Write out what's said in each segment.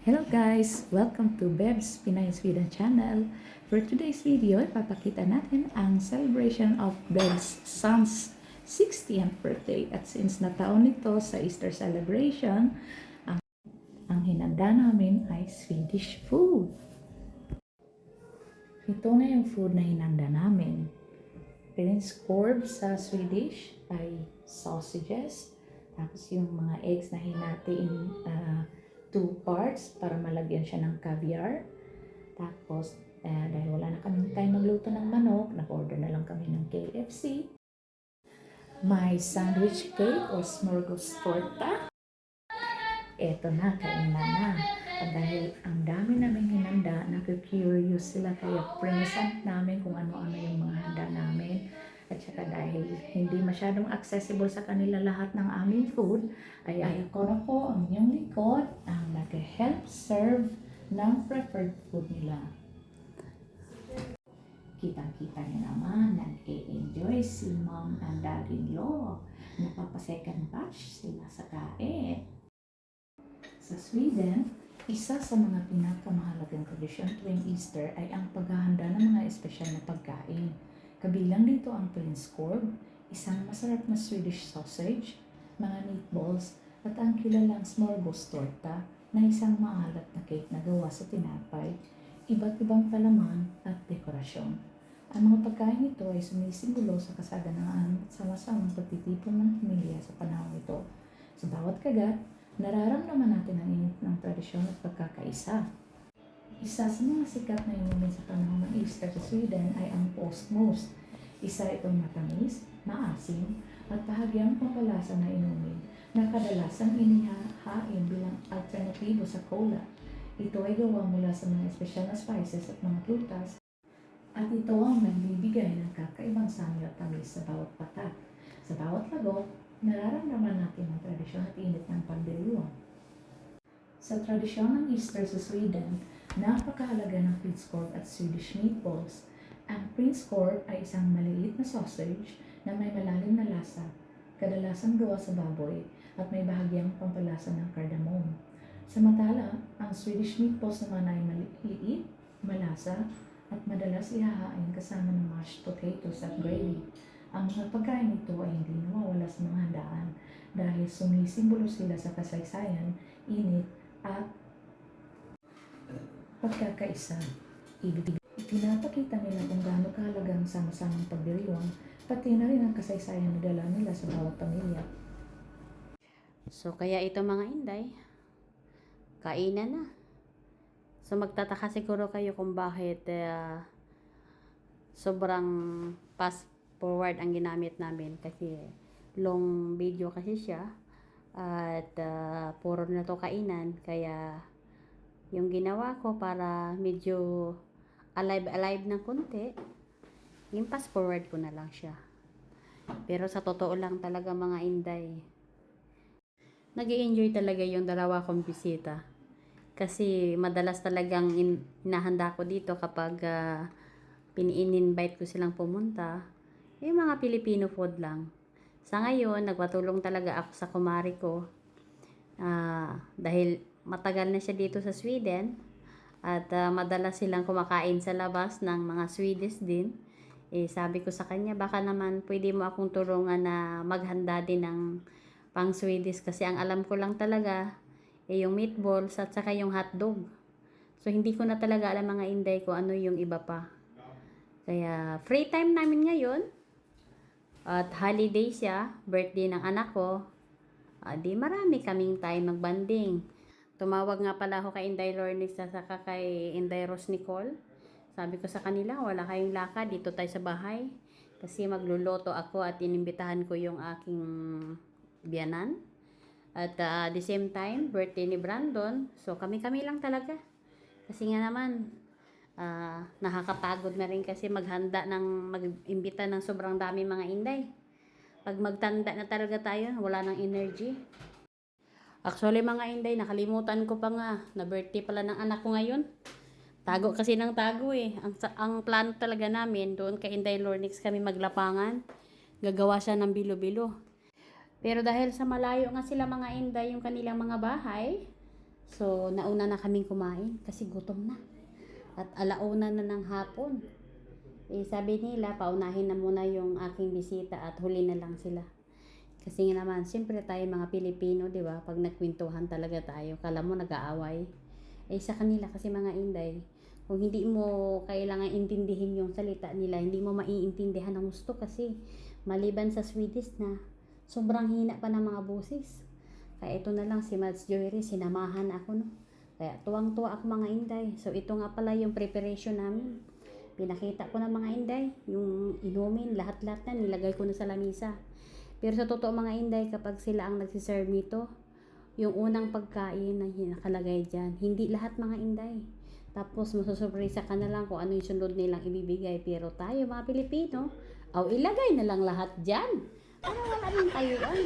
Hello guys! Welcome to Beb's Pinay Sweden channel. For today's video, ipapakita natin ang celebration of Beb's son's 60th birthday. At since na taon nito sa Easter celebration, ang hinanda namin ay Swedish food. Ito na yung food na hinanda namin. Prinskorv sa Swedish ay sausages. Tapos yung mga eggs na hinati in 2 parts para malagyan siya ng caviar. Tapos, dahil wala na kaming time magluto ng manok, nag-order na lang kami ng KFC. May sandwich cake o smorgasbord torta. Eto na, kainan na. At dahil ang dami naming hinanda, nag-curious sila kaya present namin kung ano-ano yung mga handa namin. At saka dahil hindi masyadong accessible sa kanila lahat ng aming food, ay ako na po ang inyong likod ang nag-help serve ng preferred food nila. Kitang-kita niyo naman, nag-e-enjoy si mom and dad-in-law. Napapa-second batch sila sa kain. Sa Sweden, isa sa mga pinakamahalagang tradisyon tuwing Easter ay ang paghahanda ng mga espesyal na pagkain. Kabilang dito ang prinskorv, isang masarap na Swedish sausage, mga meatballs, at ang kilalang smorgasbord torta na isang maalat na cake na gawa sa tinapay, iba't ibang palaman at dekorasyon. Ang mga pagkain ito ay sumisimbolo sa kasaganaan at sama-samang pagtitipon ng pamilya sa panahon ito. Sa bawat kagat, nararamdaman natin ang init ng tradisyon at pagkakaisa. Isa sa mga sikat na inumin sa panahon ng Easter sa Sweden ay ang postmos. Isa itong matamis, maasim, at bahagyang pampalasa na inumin na kadalasan inihahain bilang alternatibo sa cola. Ito ay gawa mula sa mga espesyal na spices at mga prutas at ito ang nagbibigay ng kakaibang samyo at tamis sa bawat patak. Sa bawat lagok, nararamdaman natin ang tradisyon at init ng pagdiriwang. Sa tradisyon ng Easter sa Sweden, napakahalaga ng prinskorv at Swedish meatballs. Ang prinskorv ay isang maliit na sausage na may malalim na lasa, kadalasan gawa sa baboy at may bahagyang pampalasa ng cardamom. Samantala, ang Swedish meatballs naman ay maliit, malasa, at madalas ihahain kasama ng mashed potatoes at gravy. Ang mga pagkain ito ay hindi nawawala sa mga handaan dahil sumisimbolo sila sa kasaysayan, init, at pagkakaisa. Ipinapakita nila kung gaano kahalaga ang sama-samang pagdiriwang, pati na rin ang kasaysayan na dala nila sa bawat pamilya. So, kaya ito mga inday, kainan na. So, magtataka siguro kayo kung bakit sobrang fast forward ang ginamit namin kasi long video kasi siya at puro na to kainan. Kaya, yung ginawa ko para medyo alive ng konti, yung fast forward ko na lang siya. Pero sa totoo lang talaga mga inday, nag-i-enjoy talaga yung dalawa kong bisita. Kasi madalas talagang hinahanda ko dito kapag pin-invite ko silang pumunta, yung mga Filipino food lang. Sa ngayon, nagpatulong talaga ako sa kumari ko. Dahil matagal na siya dito sa Sweden at madalas silang kumakain sa labas ng mga Swedish din. Sabi ko sa kanya, baka naman pwede mo akong tulungan na maghanda din ng pang Swedish kasi ang alam ko lang talaga yung meatballs at saka yung hotdog. So hindi ko na talaga alam mga inday ko ano yung iba pa. Kaya free time namin ngayon at holiday siya, birthday ng anak ko. Di marami kaming time magbanding. Tumawag nga pala ako kay Inday Lornix at saka kay Inday Rose Nicole. Sabi ko sa kanila, wala kayong lakad, dito tayo sa bahay. Kasi magluluto ako at inimbitahan ko yung aking biyanan. At the same time, birthday ni Brandon. So kami-kami lang talaga. Kasi nga naman, nakakapagod na rin kasi maghanda ng mag-imbita ng sobrang dami mga inday. Pag magtanda na talaga tayo, wala nang energy. Actually mga inday, nakalimutan ko pa nga na birthday pala ng anak ko ngayon. Tago kasi ng tago eh. Ang plan talaga namin, doon kay Inday Lornix kami maglapangan. Gagawa siya ng bilo-bilo. Pero dahil sa malayo nga sila mga inday yung kanilang mga bahay, So, nauna na kaming kumain kasi gutom na. At alauna na ng hapon. Sabi nila, paunahin na muna yung aking bisita at huli na lang sila. Kasi nga naman, siyempre tayo mga Pilipino, di ba? Pag nagkwentuhan talaga tayo, kala mo nag-aaway. Sa kanila kasi mga Inday, kung hindi mo kailangan intindihin yung salita nila, hindi mo maiintindihan ang gusto kasi maliban sa Swedish na sobrang hina pa ng mga boses. Kaya ito na lang si Mads Joyri, sinamahan ako no. Kaya tuwang-tuwa ako mga Inday. So ito nga pala yung preparation namin. Pinakita ko na mga Inday, yung inumin, lahat-lahat na nilagay ko na sa lamisa. Pero sa totoo mga Inday, kapag sila ang nagsiserve nito, yung unang pagkain na nakalagay dyan, hindi lahat mga Inday. Tapos masusurpresa ka na lang kung ano yung sunod nilang ibibigay. Pero tayo mga Pilipino, ilagay na lang lahat dyan. Ano wala nang tayuan.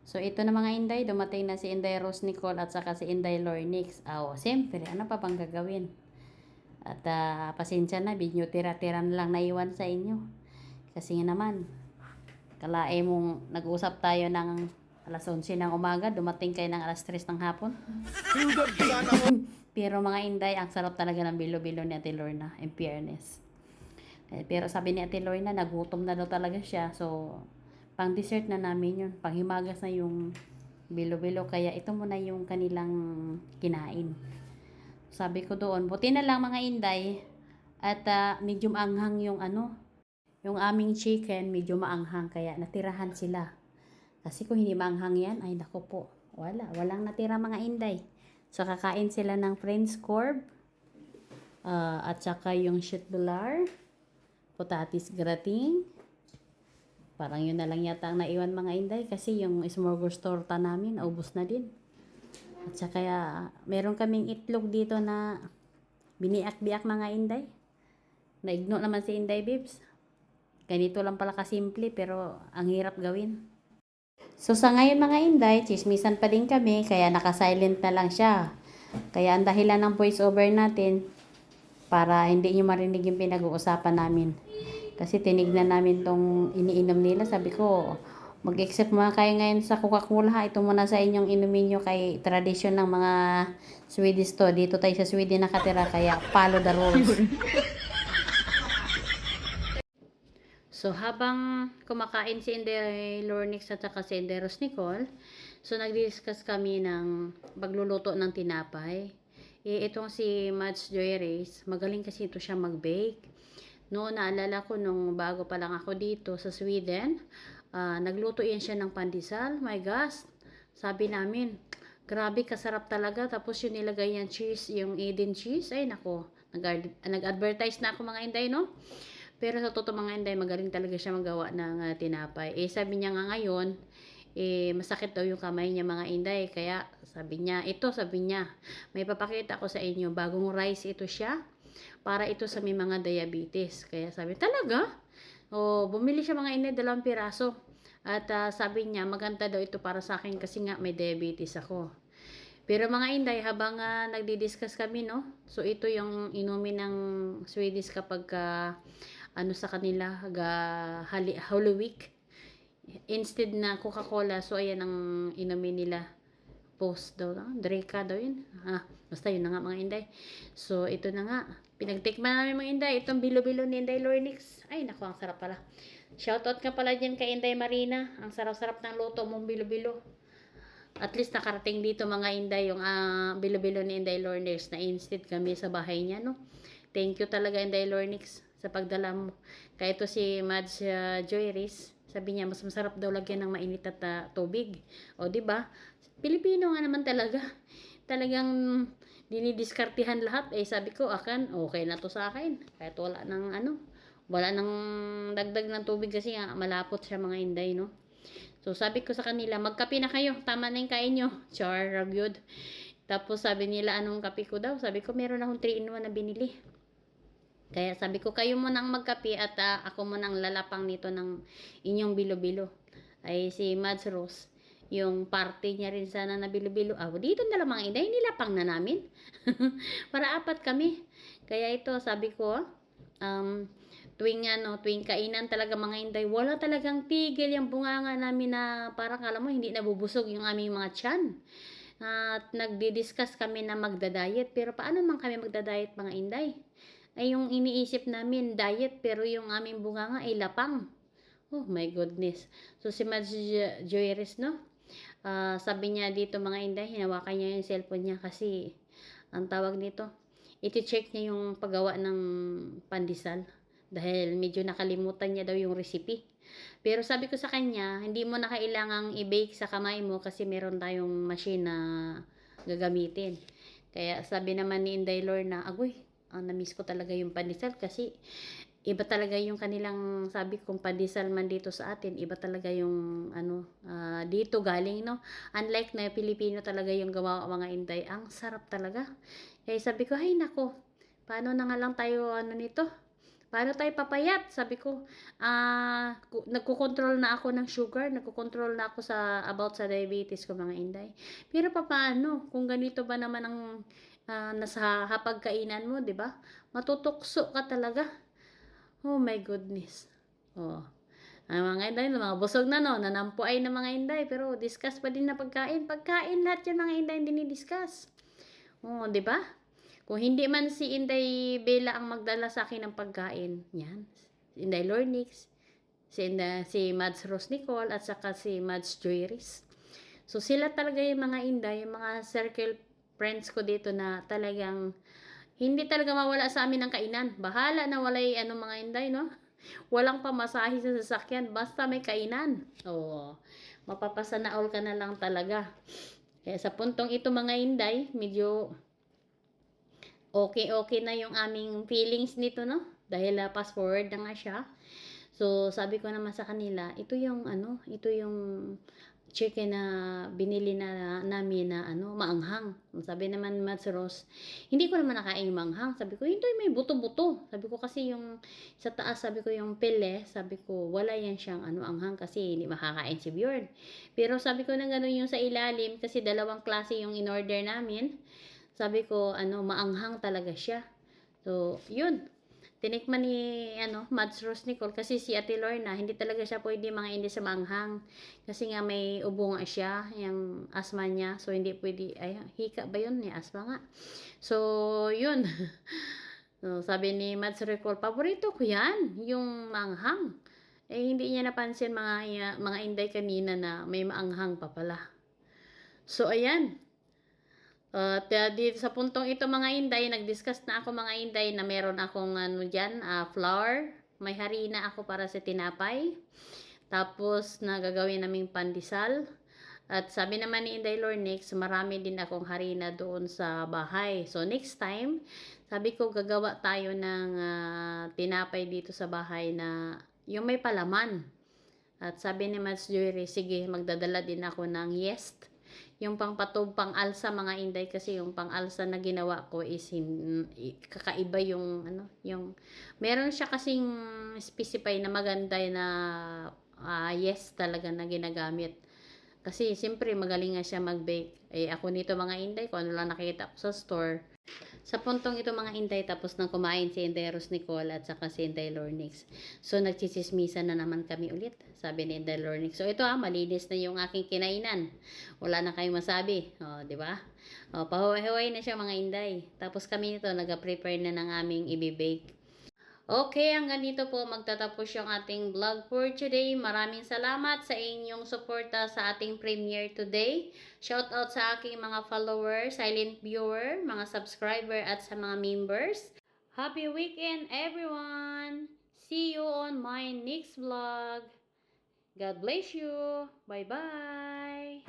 So ito na mga Inday, dumating na si Inday Rose Nicole at saka si Inday Lornix. Siyempre, ano pa bang gagawin? At pasensya na, video tira-tira na lang naiwan sa inyo. Kasi nga naman, kalae mong nag-usap tayo ng alas 11 ng umaga, dumating kayo ng alas 3 ng hapon. Pero mga Inday, ang sarap talaga ng bilo-bilo ni Ate Lorna, in fairness. Pero sabi ni Ate Lorna, nagutom na daw talaga siya. So, pang dessert na namin yun. Pang himagas na yung bilo-bilo. Kaya ito muna yung kanilang kinain. Sabi ko doon, buti na lang mga Inday. At medyo maanghang yung aming chicken, medyo maanghang. Kaya natirahan sila. Kasi kung hindi maanghang yan, ay naku po. Walang natira mga Inday. So, kakain sila ng French corb. At saka yung shit bular. Potatis grating. Parang yun na lang yata ang naiwan mga Inday. Kasi yung smorgasbord torta namin, ubos na din. At saka meron kaming itlog dito na biniak-biak mga Inday. Naigno naman si Inday Bibs. Ganito lang pala kasimple pero ang hirap gawin. So sa ngayon mga Inday, chismisan pa din kami kaya naka-silent na lang siya. Kaya ang dahilan ng voice over natin para hindi nyo marinig yung pinag-uusapan namin. Kasi tinignan namin tong iniinom nila. Sabi ko, mag-accept muna kayo ngayon sa Coca-Cola. Ito muna sa inyong inumin nyo kay tradisyon ng mga Swedish to. Dito tayo sa Sweden nakatira kaya follow the rules. So, habang kumakain si Inday Lornix at saka si Inday Rose Nicole, so nag-discuss kami ng pagluluto ng tinapay. Itong si Mads Joyres, magaling kasi ito siya mag-bake. No, naalala ko nung bago pa lang ako dito sa Sweden, nagluto yan siya ng pandesal. My gosh, sabi namin, grabe kasarap talaga. Tapos yung nilagay yan cheese, yung Eden cheese, ay nako, nag-advertise na ako mga Inday, no? Pero sa totoo mga Inday, magaling talaga siya magawa ng tinapay. Sabi niya nga ngayon, masakit daw yung kamay niya mga Inday. Kaya sabi niya, may papakita ko sa inyo, bagong rice ito siya. Para ito sa may mga diabetes. Kaya sabi, talaga? Bumili siya mga Inday, 2 piraso. At sabi niya, maganda daw ito para sa akin kasi nga may diabetes ako. Pero mga Inday, habang nagdi-discuss kami, no? So, ito yung inumin ng Swedish kapag sa kanila, Holy Week. Instead na Coca-Cola, so ayan ang inumin nila. Post daw, Dreka daw yun. Basta yun na nga mga Inday. So, ito na nga. Pinagtikman namin mga Inday. Itong bilo-bilo ni Inday Lornix. Ay, naku, ang sarap pala. Shoutout ka pala dyan kay Inday Marina. Ang sarap-sarap ng luto mong bilo-bilo. At least nakarating dito mga Inday yung bilo-bilo ni Inday Lornix na instead kami sa bahay niya, no? Thank you talaga Inday Lornix sa pagdala mo. Kaya ito si Mads Joyris, sabi niya mas masarap daw lagyan ng mainit at tubig. O di ba? Pilipino nga naman talaga. Talagang dinidiskartihan lahat. Sabi ko, okay na to sa akin. Kahit wala nang dagdag ng tubig kasi nga malapot siya mga Inday, no? So sabi ko sa kanila, magkape na kayo. Tama na yung kain nyo. Char, ragyod. Tapos sabi nila, anong kape ko daw? Sabi ko, meron akong 3-in-1 na binili. Kaya sabi ko, kayo mo nang magkape at ako mo nang lalapang nito ng inyong bilo-bilo. Ay si Mads Rose, yung party niya rin sana na bilo-bilo. Dito na lang mga Inday, nilapang na namin. Para 4 kami. Kaya ito, sabi ko, tuwing kainan talaga mga Inday, wala talagang tigil yung bunganga namin na parang alam mo, hindi nabubusog yung aming mga tiyan. At nagdi-discuss kami na magda-diet. Pero paano man kami magda-diet mga Inday? Ay yung iniisip namin, diet, pero yung aming bunganga ay lapang. Oh my goodness. So si Mads Joyris, no? Sabi niya dito mga Inday, hinawakan niya yung cellphone niya kasi ang tawag nito, iti-check niya yung paggawa ng pandesal dahil medyo nakalimutan niya daw yung recipe. Pero sabi ko sa kanya, hindi mo na kailangang i-bake sa kamay mo kasi meron tayong machine na gagamitin. Kaya sabi naman ni Inday Lorna, agoy, na-miss ko talaga yung pandesal kasi iba talaga yung kanilang, sabi kong pandesal man dito sa atin, iba talaga yung dito galing, no? Unlike na Pilipino talaga yung gawa mga Inday, ang sarap talaga. Kaya sabi ko, ay nako, paano na nga lang tayo nito? Paano tayo papayat? Sabi ko, nagko-control na ako ng sugar, nagko-control na ako about sa diabetes ko mga Inday. Pero paano kung ganito ba naman ang nasa hapagkainan mo, 'di ba? Matutukso ka talaga. Oh my goodness. Oh. Mga Inday, mga busog na no, nanampuay na mga Inday, pero discuss pa din na pagkain. Pagkain lahat yan mga Inday, hindi ni-discuss. Oh, 'di ba? Kung hindi man si Inday Bella ang magdala sa akin ng pagkain, yan. Inday Lornix, si Mads Rose Nicole, at saka si Mads Joyris. So sila talaga yung mga Inday, yung mga circle friends ko dito na talagang hindi talaga mawala sa amin ng kainan. Bahala na walay mga Inday, no? Walang pamasahe sa sasakyan, basta may kainan. Oo. Mapapasana all ka na lang talaga. Kaya sa puntong ito mga Inday, medyo okay na yung aming feelings nito, no? Dahil fast forward na nga siya. So, sabi ko naman sa kanila, ito yung chicken na binili na namin na maanghang. Sabi naman Mads Rose, hindi ko naman nakain yung maanghang. Sabi ko, hindi, may buto-buto. Sabi ko kasi yung sa taas, sabi ko yung pele, sabi ko wala yan siyang anghang kasi hindi makakain si Bjorn. Pero sabi ko na gano'n yung sa ilalim kasi dalawang klase yung in-order namin. Sabi ko, maanghang talaga siya. So, yun. Tinikman ni, Mads Rose Nicole kasi si Ate Lorna, hindi talaga siya pwede hindi sa maanghang. Kasi nga may ubo nga siya, yung asthma niya. So, hindi pwede, hika ba yun? May asthma nga. So, yun. So, sabi ni Mads Nicole, paborito ko yan, yung maanghang. Hindi niya napansin mga Inday kanina na may maanghang pa pala. So, ayan. Dito sa puntong ito mga Inday, nag-discuss na ako mga Inday na meron akong flour. May harina ako para sa tinapay. Tapos nagagawin naming pandesal. At sabi naman ni Inday Lornix, marami din akong harina doon sa bahay. So next time, sabi ko gagawa tayo ng tinapay dito sa bahay na yung may palaman. At sabi ni Mads Joyri, sige magdadala din ako ng yeast. Yung pang-alsa mga Inday kasi yung pang-alsa na ginawa ko is kakaiba yung meron siya kasing specify na maganda na yes talaga na ginagamit. Kasi siyempre magaling nga siya mag-bake. Ako nito mga Inday, kung ano lang nakita ko sa store. Sa puntong ito mga Inday, tapos nang kumain si Inday Rose Nicole at saka si Inday Lornix. So nagchisismisan na naman kami ulit, sabi ni Inday Lornix. So ito malinis na yung aking kinainan. Wala na kayong masabi. O, di ba? O, pahuway-huway na siya mga Inday. Tapos kami nito, nag-prepare na ng aming i-bake. Okay, hanggang dito po magtatapos yung ating vlog for today. Maraming salamat sa inyong suporta sa ating premiere today. Shout out sa aking mga followers, silent viewer, mga subscriber at sa mga members. Happy weekend everyone! See you on my next vlog. God bless you. Bye-bye.